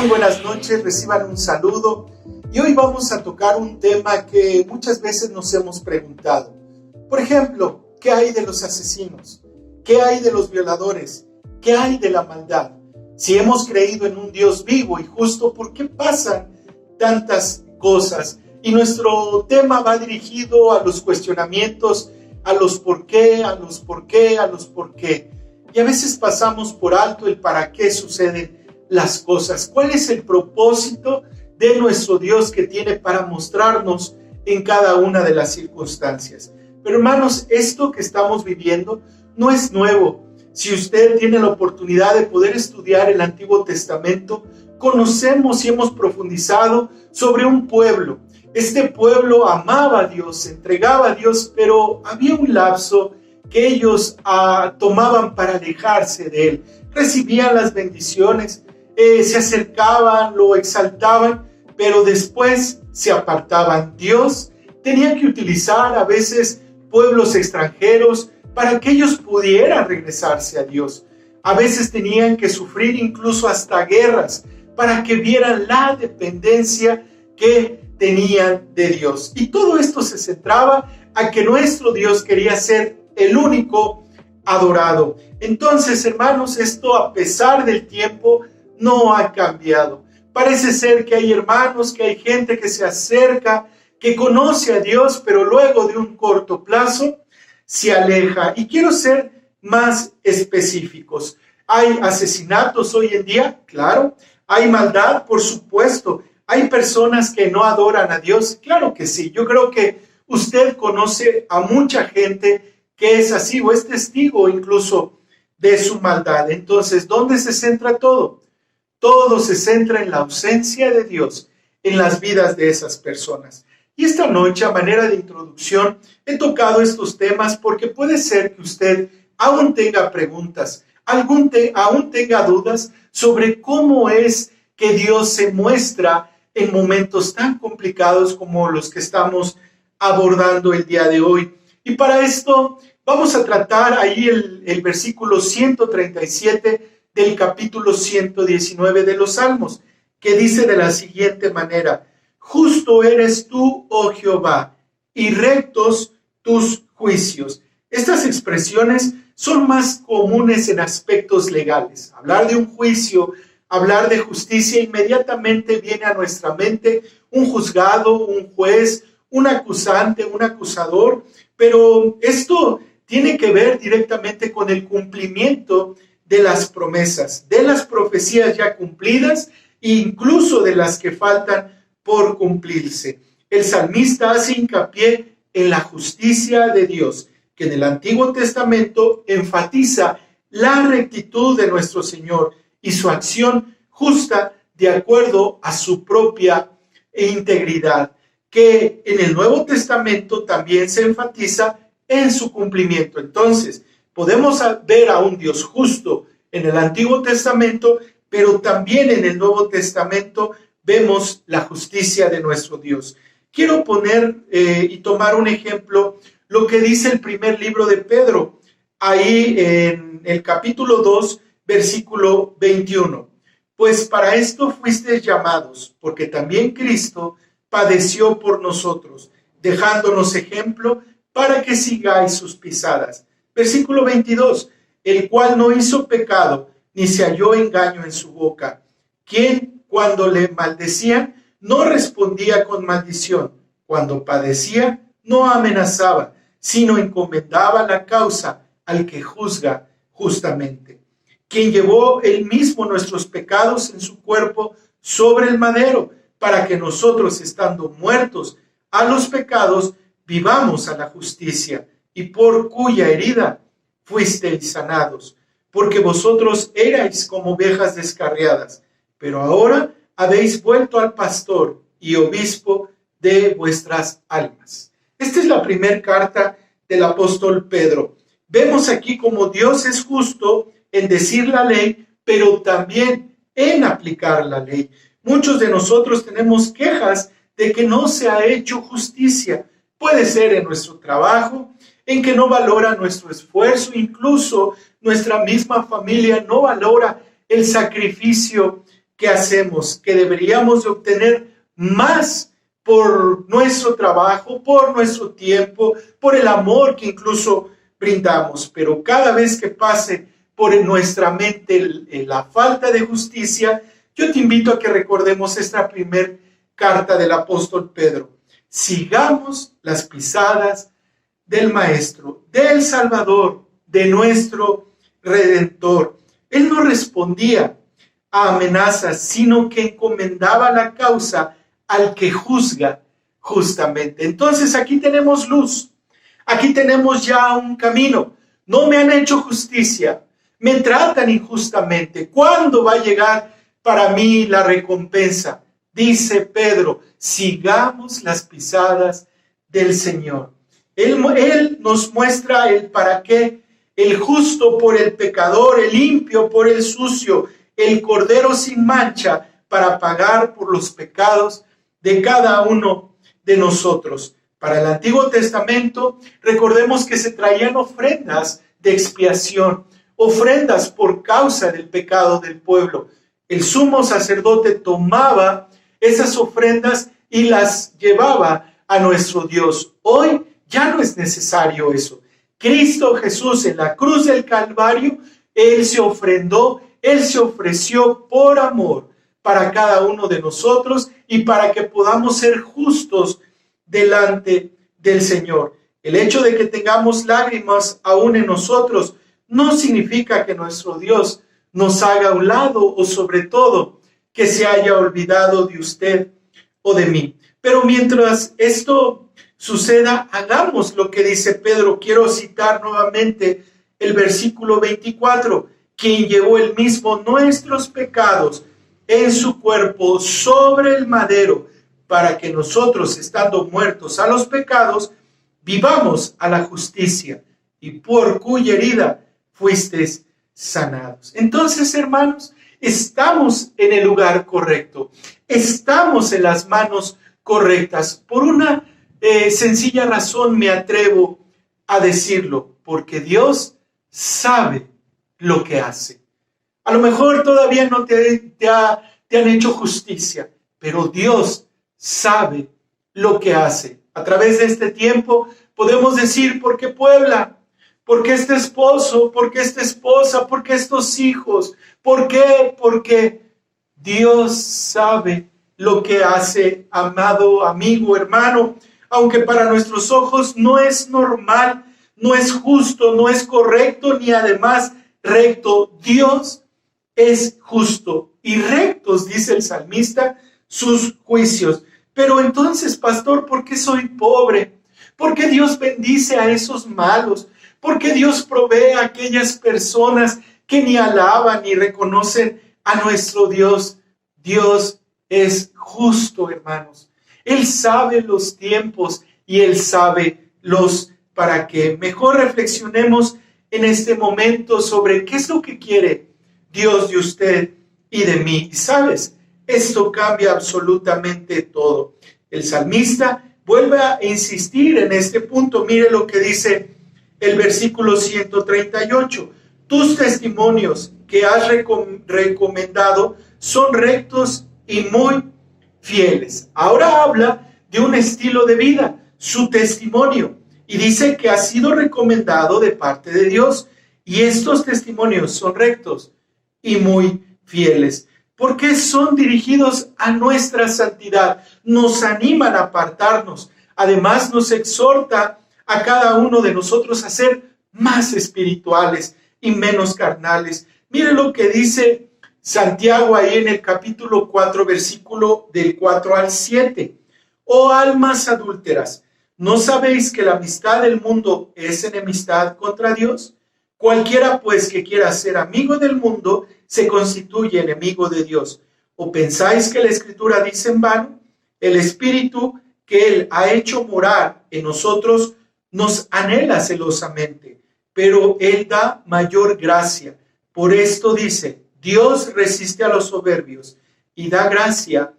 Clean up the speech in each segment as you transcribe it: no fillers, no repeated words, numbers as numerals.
Muy buenas noches, reciban un saludo y hoy vamos a tocar un tema que muchas veces nos hemos preguntado. Por ejemplo, ¿qué hay de los asesinos? ¿Qué hay de los violadores? ¿Qué hay de la maldad? Si hemos creído en un Dios vivo y justo, ¿por qué pasan tantas cosas? Y nuestro tema va dirigido a los cuestionamientos, a los por qué, a los por qué, a los por qué. Y a veces pasamos por alto el para qué suceden las cosas. ¿Cuál es el propósito de nuestro Dios que tiene para mostrarnos en cada una de las circunstancias? Pero hermanos, esto que estamos viviendo no es nuevo. Si usted tiene la oportunidad de poder estudiar el Antiguo Testamento, conocemos y hemos profundizado sobre un pueblo. Este pueblo amaba a Dios, se entregaba a Dios, pero había un lapso que ellos tomaban para alejarse de Él. Recibían las bendiciones, se acercaban, lo exaltaban, pero después se apartaban. Dios tenía que utilizar a veces pueblos extranjeros para que ellos pudieran regresarse a Dios. A veces tenían que sufrir incluso hasta guerras para que vieran la dependencia que tenían de Dios. Y todo esto se centraba a que nuestro Dios quería ser el único adorado. Entonces, hermanos, esto a pesar del tiempo no ha cambiado. Parece ser que hay hermanos, que hay gente que se acerca, que conoce a Dios, pero luego de un corto plazo se aleja. Y quiero ser más específicos. ¿Hay asesinatos hoy en día? Claro. ¿Hay maldad? Por supuesto. ¿Hay personas que no adoran a Dios? Claro que sí. Yo creo que usted conoce a mucha gente que es así o es testigo incluso de su maldad. Entonces, ¿dónde se centra todo? Todo se centra en la ausencia de Dios en las vidas de esas personas. Y esta noche, a manera de introducción, he tocado estos temas porque puede ser que usted aún tenga preguntas, aún tenga dudas sobre cómo es que Dios se muestra en momentos tan complicados como los que estamos abordando el día de hoy. Y para esto vamos a tratar ahí el versículo 137 del capítulo 119 de los Salmos, que dice de la siguiente manera: justo eres tú, oh Jehová, y rectos tus juicios. Estas expresiones son más comunes en aspectos legales. Hablar de un juicio, hablar de justicia, inmediatamente viene a nuestra mente un juzgado, un juez, un acusante, un acusador, pero esto tiene que ver directamente con el cumplimiento de las promesas, de las profecías ya cumplidas e incluso de las que faltan por cumplirse. El salmista hace hincapié en la justicia de Dios, que en el Antiguo Testamento enfatiza la rectitud de nuestro Señor y su acción justa de acuerdo a su propia integridad, que en el Nuevo Testamento también se enfatiza en su cumplimiento. Entonces, podemos ver a un Dios justo en el Antiguo Testamento, pero también en el Nuevo Testamento vemos la justicia de nuestro Dios. Quiero poner y tomar un ejemplo, lo que dice el primer libro de Pedro, ahí en el capítulo 2, versículo 21. Pues para esto fuisteis llamados, porque también Cristo padeció por nosotros, dejándonos ejemplo para que sigáis sus pisadas. Versículo 22, el cual no hizo pecado, ni se halló engaño en su boca, quien cuando le maldecían no respondía con maldición, cuando padecía no amenazaba, sino encomendaba la causa al que juzga justamente, quien llevó él mismo nuestros pecados en su cuerpo sobre el madero, para que nosotros, estando muertos a los pecados, vivamos a la justicia, y por cuya herida fuisteis sanados, porque vosotros erais como ovejas descarriadas, pero ahora habéis vuelto al pastor y obispo de vuestras almas. Esta es la primera carta del apóstol Pedro. Vemos aquí cómo Dios es justo en decir la ley, pero también en aplicar la ley. Muchos de nosotros tenemos quejas de que no se ha hecho justicia. Puede ser en nuestro trabajo, en que no valora nuestro esfuerzo, incluso nuestra misma familia no valora el sacrificio que hacemos, que deberíamos de obtener más por nuestro trabajo, por nuestro tiempo, por el amor que incluso brindamos. Pero cada vez que pase por nuestra mente la falta de justicia, yo te invito a que recordemos esta primera carta del apóstol Pedro. Sigamos las pisadas del Maestro, del Salvador, de nuestro Redentor. Él no respondía a amenazas, sino que encomendaba la causa al que juzga justamente. Entonces aquí tenemos luz, aquí tenemos ya un camino. No me han hecho justicia, me tratan injustamente. ¿Cuándo va a llegar para mí la recompensa? Dice Pedro, sigamos las pisadas del Señor. Él nos muestra el para qué, el justo por el pecador, el limpio por el sucio, el cordero sin mancha para pagar por los pecados de cada uno de nosotros. Para el Antiguo Testamento, recordemos que se traían ofrendas de expiación, ofrendas por causa del pecado del pueblo. El sumo sacerdote tomaba esas ofrendas y las llevaba a nuestro Dios. Hoy ya no es necesario eso. Cristo Jesús en la cruz del Calvario, Él se ofrendó, Él se ofreció por amor para cada uno de nosotros y para que podamos ser justos delante del Señor. El hecho de que tengamos lágrimas aún en nosotros no significa que nuestro Dios nos haga a un lado o sobre todo que se haya olvidado de usted o de mí. Pero mientras esto suceda, hagamos lo que dice Pedro. Quiero citar nuevamente el versículo 24. Quien llevó él mismo nuestros pecados en su cuerpo sobre el madero, para que nosotros, estando muertos a los pecados, vivamos a la justicia, y por cuya herida fuisteis sanados. Entonces, hermanos, estamos en el lugar correcto, estamos en las manos correctas. Por una sencilla razón me atrevo a decirlo, porque Dios sabe lo que hace. A lo mejor todavía no te han hecho justicia, pero Dios sabe lo que hace. A través de este tiempo podemos decir, ¿por qué Puebla? ¿Por qué este esposo? ¿Por qué esta esposa? ¿Por qué estos hijos? ¿Por qué? Porque Dios sabe lo que hace, amado amigo, hermano. Aunque para nuestros ojos no es normal, no es justo, no es correcto, ni además recto. Dios es justo y rectos, dice el salmista, sus juicios. Pero entonces, pastor, ¿por qué soy pobre? ¿Por qué Dios bendice a esos malos? ¿Por qué Dios provee a aquellas personas que ni alaban ni reconocen a nuestro Dios? Dios es justo, hermanos. Él sabe los tiempos y Él sabe los para qué. Mejor reflexionemos en este momento sobre qué es lo que quiere Dios de usted y de mí. Y sabes, esto cambia absolutamente todo. El salmista vuelve a insistir en este punto. Mire lo que dice el versículo 138. Tus testimonios que has recomendado son rectos y muy fieles. Ahora habla de un estilo de vida, su testimonio, y dice que ha sido recomendado de parte de Dios, y estos testimonios son rectos y muy fieles, porque son dirigidos a nuestra santidad, nos animan a apartarnos, además nos exhorta a cada uno de nosotros a ser más espirituales y menos carnales. Mire lo que dice Santiago ahí en el capítulo 4, versículo del 4 al 7. Oh almas adúlteras, ¿no sabéis que la amistad del mundo es enemistad contra Dios? Cualquiera pues que quiera ser amigo del mundo se constituye enemigo de Dios. ¿O pensáis que la Escritura dice en vano? El Espíritu que Él ha hecho morar en nosotros nos anhela celosamente, pero Él da mayor gracia. Por esto dice, Dios resiste a los soberbios y da gracia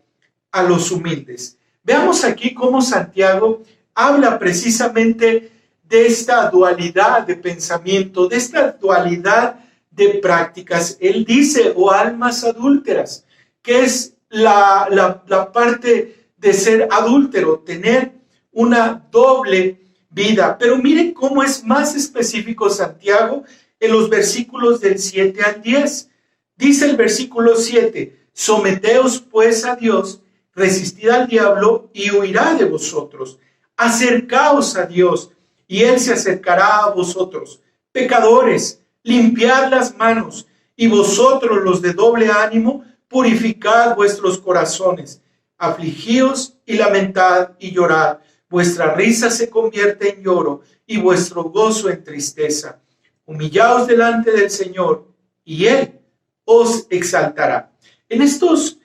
a los humildes. Veamos aquí cómo Santiago habla precisamente de esta dualidad de pensamiento, de esta dualidad de prácticas. Él dice, oh almas adúlteras, que es la parte de ser adúltero, tener una doble vida. Pero miren cómo es más específico Santiago en los versículos del 7 al 10. Dice el versículo 7, someteos pues a Dios, resistid al diablo y huirá de vosotros. Acercaos a Dios y Él se acercará a vosotros. Pecadores, limpiad las manos, y vosotros los de doble ánimo, purificad vuestros corazones. Afligíos y lamentad y llorad. Vuestra risa se convierte en lloro y vuestro gozo en tristeza. Humillaos delante del Señor y Él os exaltará. En estos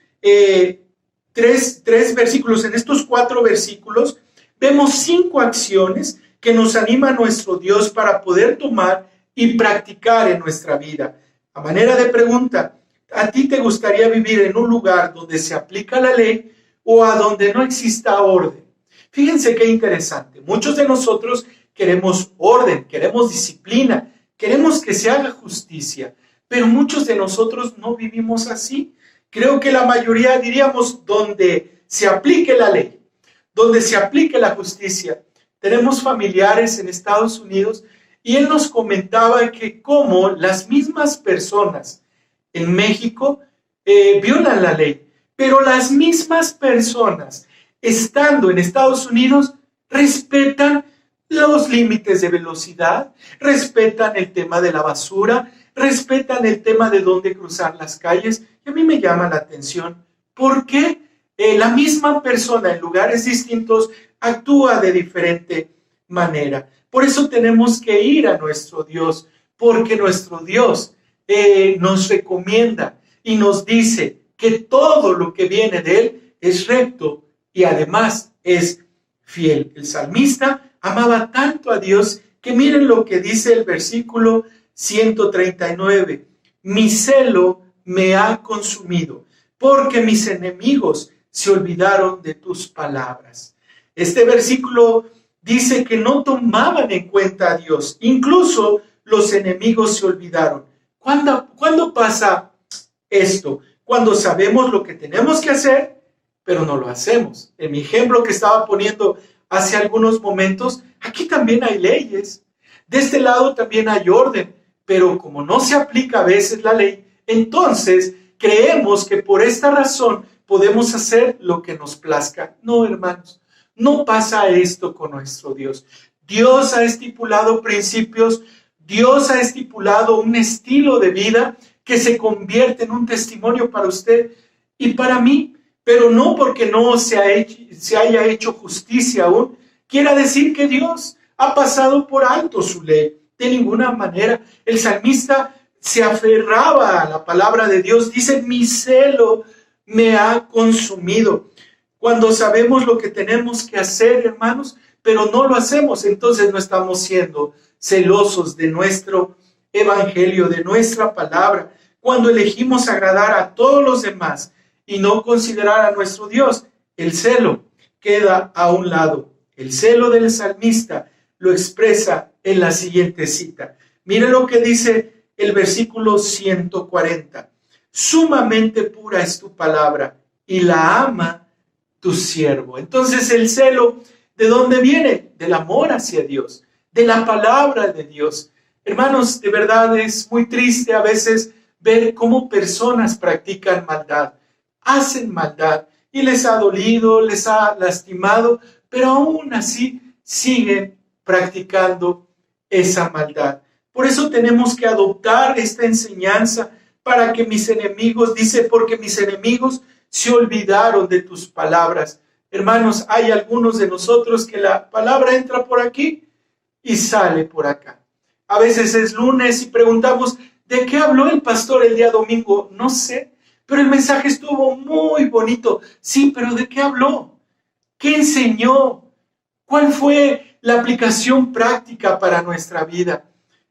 tres versículos, en estos 4 versículos, vemos 5 acciones que nos anima a nuestro Dios para poder tomar y practicar en nuestra vida. A manera de pregunta, ¿a ti te gustaría vivir en un lugar donde se aplica la ley o a donde no exista orden? Fíjense qué interesante. Muchos de nosotros queremos orden, queremos disciplina, queremos que se haga justicia, pero muchos de nosotros no vivimos así. Creo que la mayoría diríamos donde se aplique la ley, donde se aplique la justicia. Tenemos familiares en Estados Unidos y él nos comentaba que como las mismas personas en México violan la ley, pero las mismas personas estando en Estados Unidos respetan los límites de velocidad, respetan el tema de la basura, respetan el tema de dónde cruzar las calles. Y a mí me llama la atención porque la misma persona en lugares distintos actúa de diferente manera. Por eso tenemos que ir a nuestro Dios, porque nuestro Dios nos recomienda y nos dice que todo lo que viene de Él es recto y además es fiel. El salmista amaba tanto a Dios que miren lo que dice el versículo 139. Mi celo me ha consumido, porque mis enemigos se olvidaron de tus palabras. Este versículo dice que no tomaban en cuenta a Dios. Incluso los enemigos se olvidaron. ¿Cuándo pasa esto? Cuando sabemos lo que tenemos que hacer, pero no lo hacemos. En mi ejemplo que estaba poniendo hace algunos momentos, aquí también hay leyes. De este lado también hay orden, pero como no se aplica a veces la ley, entonces creemos que por esta razón podemos hacer lo que nos plazca. No, hermanos, no pasa esto con nuestro Dios. Dios ha estipulado principios, Dios ha estipulado un estilo de vida que se convierte en un testimonio para usted y para mí, pero no porque no se haya hecho justicia aún, quiera decir que Dios ha pasado por alto su ley. De ninguna manera. El salmista se aferraba a la palabra de Dios. Dice, mi celo me ha consumido. Cuando sabemos lo que tenemos que hacer, hermanos, pero no lo hacemos, entonces no estamos siendo celosos de nuestro evangelio, de nuestra palabra. Cuando elegimos agradar a todos los demás y no considerar a nuestro Dios, el celo queda a un lado. El celo del salmista lo expresa en la siguiente cita. Mire lo que dice el versículo 140. Sumamente pura es tu palabra y la ama tu siervo. Entonces el celo, ¿de dónde viene? Del amor hacia Dios, de la palabra de Dios. Hermanos, de verdad es muy triste a veces ver cómo personas practican maldad, hacen maldad y les ha dolido, les ha lastimado, pero aún así siguen practicando esa maldad. Por eso tenemos que adoptar esta enseñanza para que mis enemigos, dice, porque mis enemigos se olvidaron de tus palabras. Hermanos, hay algunos de nosotros que la palabra entra por aquí y sale por acá. A veces es lunes y preguntamos, ¿de qué habló el pastor el día domingo? No sé, pero el mensaje estuvo muy bonito. Sí, pero ¿de qué habló? ¿Qué enseñó? ¿Cuál fue la aplicación práctica para nuestra vida?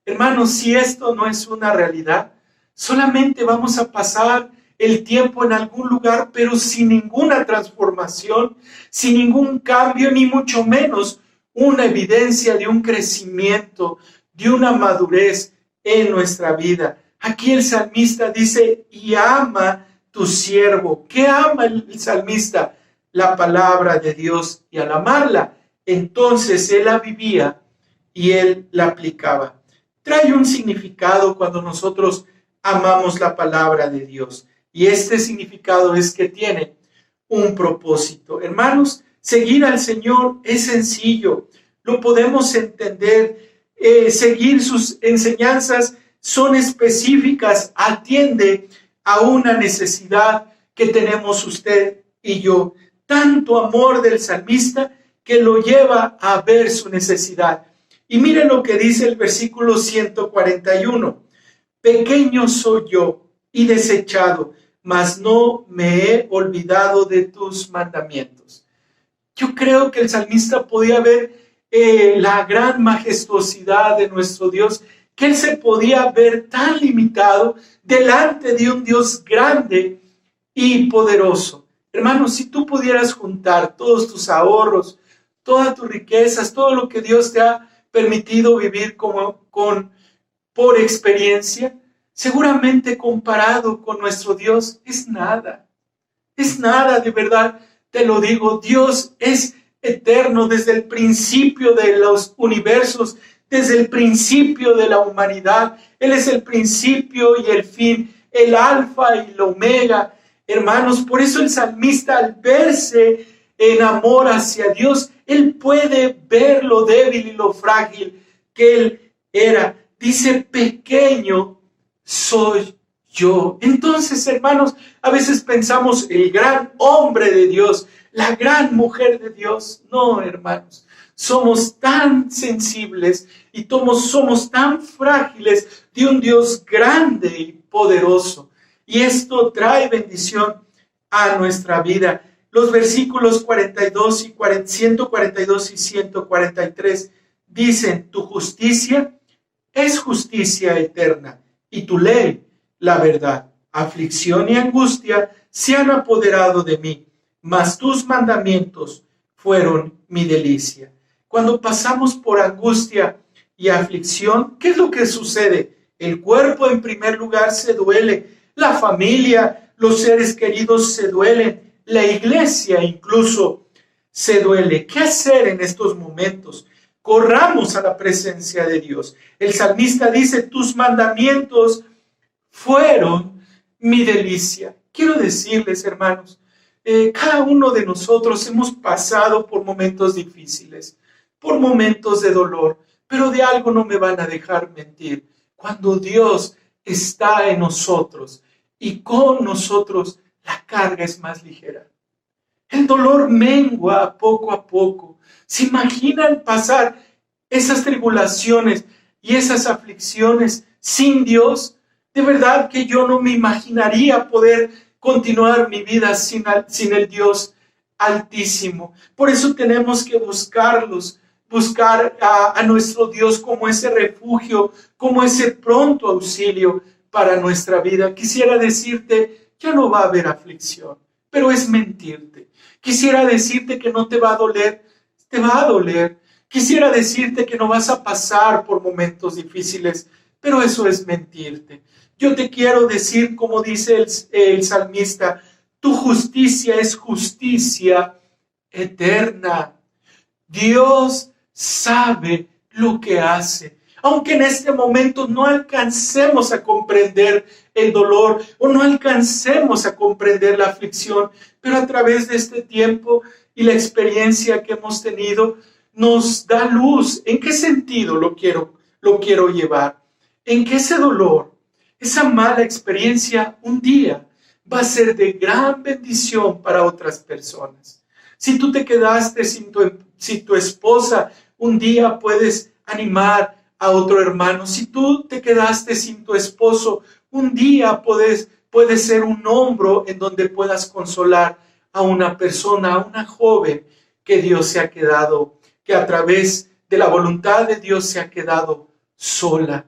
Hermanos, si esto no es una realidad, solamente vamos a pasar el tiempo en algún lugar, pero sin ninguna transformación, sin ningún cambio, ni mucho menos una evidencia de un crecimiento, de una madurez en nuestra vida. Aquí el salmista dice, y ama tu siervo. ¿Qué ama el salmista? La palabra de Dios, y al amarla, entonces él la vivía y él la aplicaba. Trae un significado cuando nosotros amamos la palabra de Dios, y este significado es que tiene un propósito. Hermanos, seguir al Señor es sencillo, lo podemos entender. Seguir sus enseñanzas son específicas, atiende a una necesidad que tenemos usted y yo. Tanto amor del salmista que lo lleva a ver su necesidad. Y miren lo que dice el versículo 141. Pequeño soy yo y desechado, mas no me he olvidado de tus mandamientos. Yo creo que el salmista podía ver la gran majestuosidad de nuestro Dios, que él se podía ver tan limitado delante de un Dios grande y poderoso. Hermanos, si tú pudieras juntar todos tus ahorros, todas tus riquezas, todo lo que Dios te ha permitido vivir por experiencia, seguramente comparado con nuestro Dios es nada. Es nada, de verdad, te lo digo. Dios es eterno desde el principio de los universos, desde el principio de la humanidad. Él es el principio y el fin, el alfa y el omega. Hermanos, por eso el salmista, al verse en amor hacia Dios, él puede ver lo débil y lo frágil que él era. Dice, pequeño soy yo. Entonces, hermanos, a veces pensamos el gran hombre de Dios, la gran mujer de Dios. No, hermanos, somos tan sensibles y somos tan frágiles de un Dios grande y poderoso. Y esto trae bendición a nuestra vida. Los versículos 142 y 143 dicen, tu justicia es justicia eterna y tu ley la verdad. Aflicción y angustia se han apoderado de mí, mas tus mandamientos fueron mi delicia. Cuando pasamos por angustia y aflicción, ¿qué es lo que sucede? El cuerpo en primer lugar se duele, la familia, los seres queridos se duelen, la iglesia incluso se duele. ¿Qué hacer en estos momentos? Corramos a la presencia de Dios. El salmista dice, tus mandamientos fueron mi delicia. Quiero decirles, hermanos, cada uno de nosotros hemos pasado por momentos difíciles, por momentos de dolor, pero de algo no me van a dejar mentir. Cuando Dios está en nosotros y con nosotros, la carga es más ligera. El dolor mengua poco a poco. ¿Se imaginan pasar esas tribulaciones y esas aflicciones sin Dios? De verdad que yo no me imaginaría poder continuar mi vida sin el Dios Altísimo. Por eso tenemos que buscar a nuestro Dios como ese refugio, como ese pronto auxilio para nuestra vida. Quisiera decirte, ya no va a haber aflicción, pero es mentirte. Quisiera decirte que no te va a doler, te va a doler. Quisiera decirte que no vas a pasar por momentos difíciles, pero eso es mentirte. Yo te quiero decir, como dice el salmista, tu justicia es justicia eterna. Dios sabe lo que hace. Aunque en este momento no alcancemos a comprender el dolor o no alcancemos a comprender la aflicción, pero a través de este tiempo y la experiencia que hemos tenido, nos da luz. ¿En qué sentido lo quiero llevar? En que ese dolor, esa mala experiencia, un día va a ser de gran bendición para otras personas. Si tú te quedaste sin tu esposa, un día puedes animar a otro hermano. Si tú te quedaste sin tu esposo, un día puedes ser un hombro en donde puedas consolar a una persona, a una joven que Dios se ha quedado, que a través de la voluntad de Dios se ha quedado sola.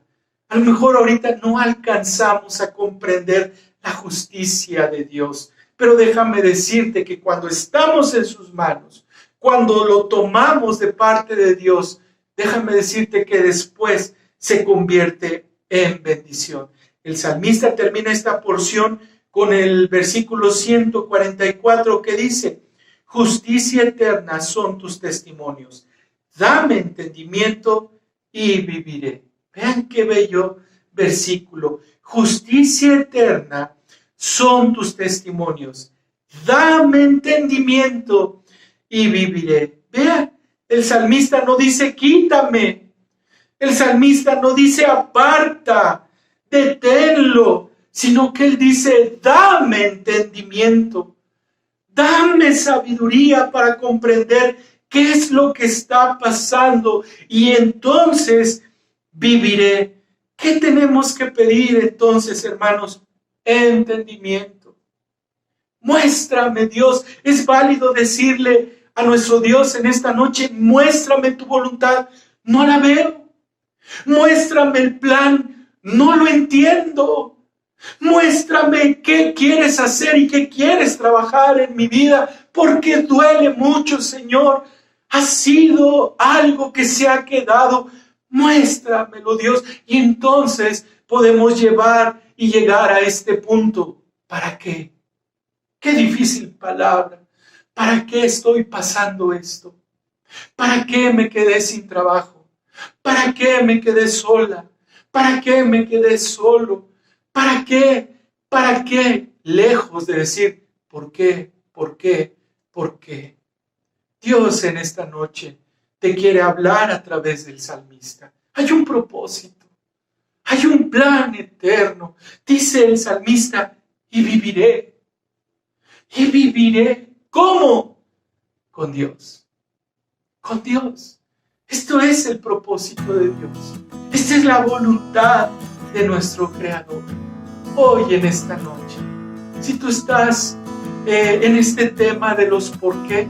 A lo mejor ahorita no alcanzamos a comprender la justicia de Dios, pero déjame decirte que cuando estamos en sus manos, cuando lo tomamos de parte de Dios, déjame decirte que después se convierte en bendición. El salmista termina esta porción con el versículo 144 que dice: justicia eterna son tus testimonios, dame entendimiento y viviré. Vean qué bello versículo. Justicia eterna son tus testimonios, dame entendimiento y viviré. Vean, el salmista no dice quítame, el salmista no dice aparta, deténlo, sino que él dice dame entendimiento, dame sabiduría para comprender qué es lo que está pasando y entonces viviré. ¿Qué tenemos que pedir entonces, hermanos? Entendimiento. Muéstrame, Dios. Es válido decirle a nuestro Dios en esta noche: muéstrame tu voluntad. No la veo. Muéstrame el plan. No lo entiendo. Muéstrame qué quieres hacer y qué quieres trabajar en mi vida, porque duele mucho, Señor. Ha sido algo que se ha quedado. Muéstramelo, Dios, y entonces podemos llevar y llegar a este punto. ¿Para qué? Qué difícil palabra. ¿Para qué estoy pasando esto? ¿Para qué me quedé sin trabajo? ¿Para qué me quedé sola? ¿Para qué me quedé solo? ¿Para qué? ¿Para qué? Lejos de decir, ¿por qué? ¿Por qué? ¿Por qué? Dios en esta noche te quiere hablar a través del salmista. Hay un propósito, hay un plan eterno. Dice el salmista, y viviré. Y viviré. ¿Cómo? Con Dios. Con Dios. Esto es el propósito de Dios. Esta es la voluntad de nuestro Creador. Hoy en esta noche, si tú estás en este tema de los por qué,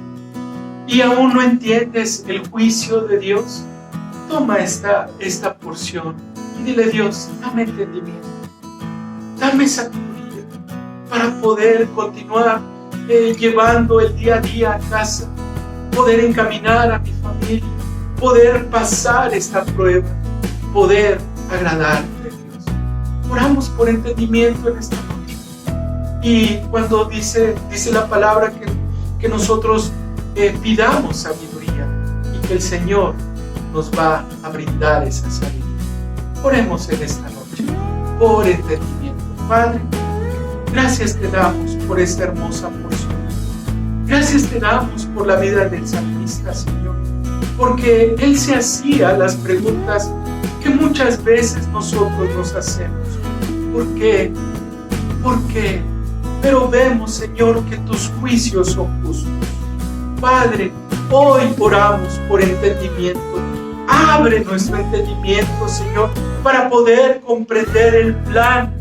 y aún no entiendes el juicio de Dios, toma esta porción y dile: Dios, dame entendimiento, dame sabiduría para poder continuar llevando el día a día a casa, poder encaminar a mi familia, poder pasar esta prueba, poder agradarte, Dios. Oramos por entendimiento en esta noche. Y cuando dice la palabra que nosotros pidamos sabiduría y que el Señor nos va a brindar esa sabiduría. Oremos en esta noche por entendimiento. Padre, gracias te damos por esta hermosa porción. Gracias te damos por la vida del salmista, Señor, porque él se hacía las preguntas que muchas veces nosotros nos hacemos. ¿Por qué? ¿Por qué? Pero vemos, Señor, que tus juicios son justos. Padre, hoy oramos por entendimiento. Abre nuestro entendimiento, Señor, para poder comprender el plan,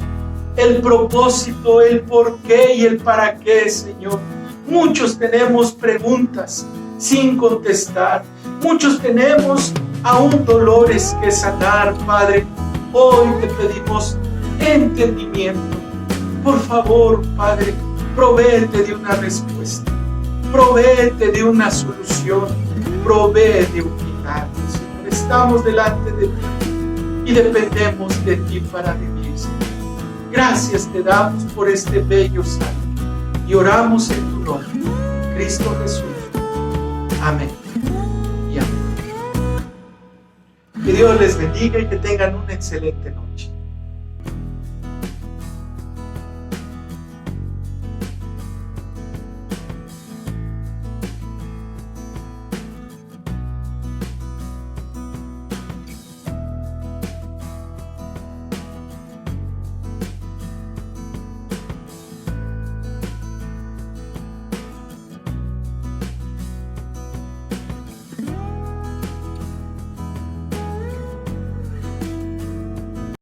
el propósito, el por qué y el para qué, Señor. Muchos tenemos preguntas sin contestar. Muchos tenemos aún dolores que sanar, Padre. Hoy te pedimos entendimiento. Por favor, Padre, provéete de una respuesta. Provéete de una solución, provee de un milagro, Señor. Estamos delante de ti y dependemos de ti para vivir, Señor. Gracias te damos por este bello salmo y oramos en tu nombre, Cristo Jesús. Amén y amén. Que Dios les bendiga y que tengan una excelente noche.